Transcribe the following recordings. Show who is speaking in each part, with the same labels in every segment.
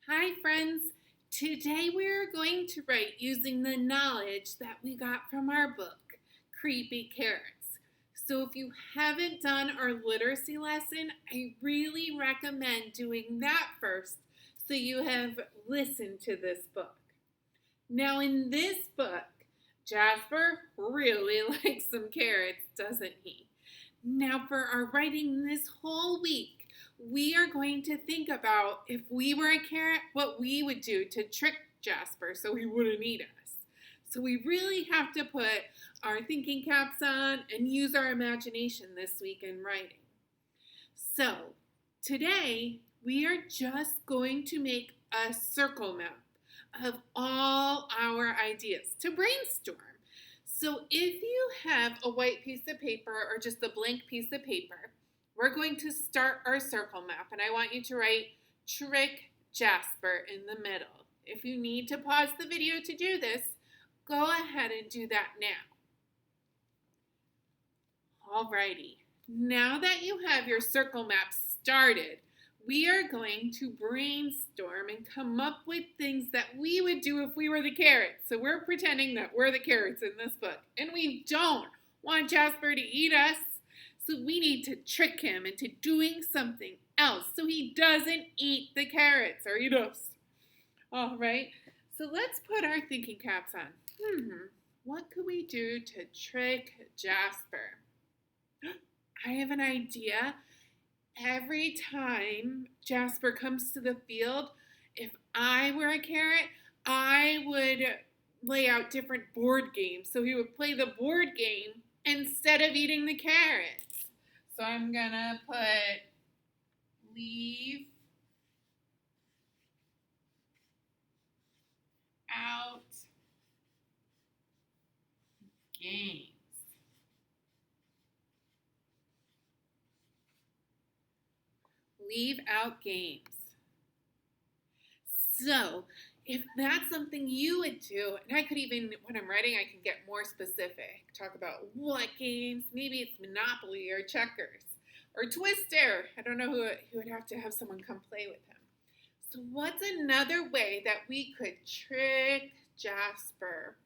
Speaker 1: Hi friends! Today we are going to write using the knowledge that we got from our book, C.Carrots. So if you haven't done our literacy lesson, I really recommend doing that first so you have listened to this book. Now in this book, Jasper really likes some carrots, doesn't he? Now for our writing this whole week, we are going to think about if we were a carrot, what we would do to trick Jasper so he wouldn't eat us. So we really have to put our thinking caps on and use our imagination this week in writing. So today we are just going to make a circle map of all our ideas to brainstorm. So if you have a white piece of paper or just a blank piece of paper, we're going to start our circle map, and I want you to write Trick Jasper in the middle. If you need to pause the video to do this, go ahead and do that now. Alrighty, now that you have your circle map started, we are going to brainstorm and come up with things that we would do if we were the carrots. So we're pretending that we're the carrots in this book, and we don't want Jasper to eat us. So we need to trick him into doing something else so he doesn't eat the carrots or eat us. All right, so let's put our thinking caps on. What could we do to trick Jasper? I have an idea. Every time Jasper comes to the field, if I were a carrot, I would lay out different board games. So he would play the board game instead of eating the carrots. So I'm going to put leave out games. Leave out games. So if that's something you would do, and I could even, when I'm writing, I can get more specific. Talk about what games. Maybe it's Monopoly or checkers or Twister. I don't know who would have to have someone come play with him. So what's another way that we could trick Jasper?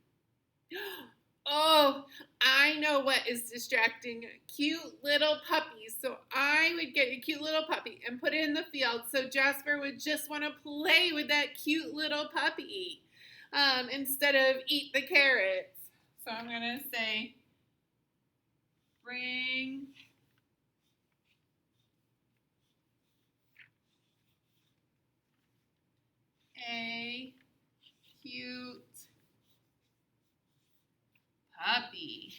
Speaker 1: Oh, I know what is distracting. Cute little puppies. So I would get a cute little puppy and put it in the field so Jasper would just want to play with that cute little puppy instead of eat the carrots. So I'm going to say, bring a cute puppy.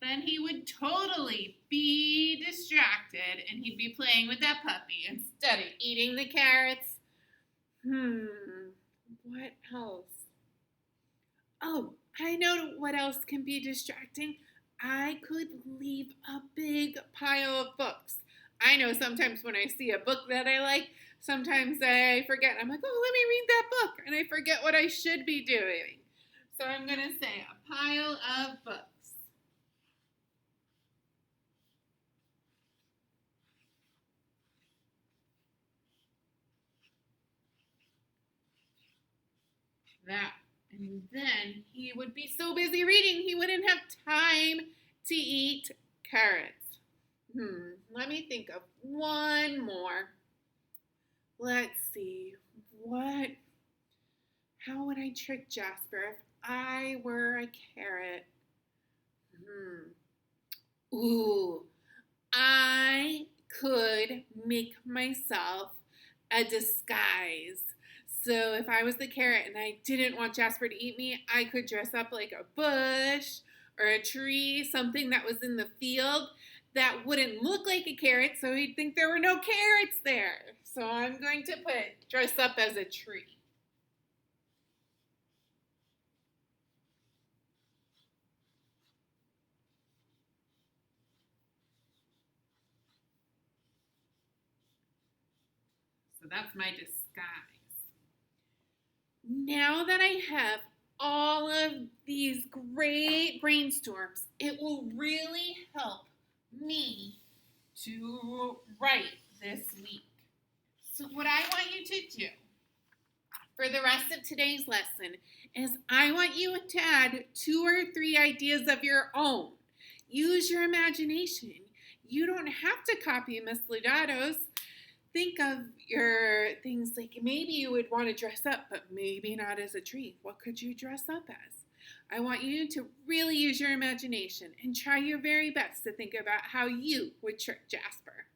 Speaker 1: Then he would totally be distracted and he'd be playing with that puppy instead of eating the carrots. What else? Oh, I know what else can be distracting. I could leave a big pile of books. I know sometimes when I see a book that I like, sometimes I forget. I'm like, oh, let me read that book, and I forget what I should be doing. So I'm going to say a pile of books. That. And then he would be so busy reading, he wouldn't have time to eat carrots. Let me think of one more. Let's see. How would I trick Jasper if I were a carrot? Ooh, I could make myself a disguise. So if I was the carrot and I didn't want Jasper to eat me, I could dress up like a bush or a tree, something that was in the field that wouldn't look like a carrot, so he'd think there were no carrots there. So I'm going to dress up as a tree. So that's my disguise. Now that I have all of these great brainstorms, it will really help me to write this week. So what I want you to do the rest of today's lesson is I want you to add 2 or 3 ideas of your own. Use your imagination. You don't have to copy Miss Ludato's. Think of your things like maybe you would want to dress up, but maybe not as a tree. What could you dress up as? I want you to really use your imagination and try your very best to think about how you would trick Jasper.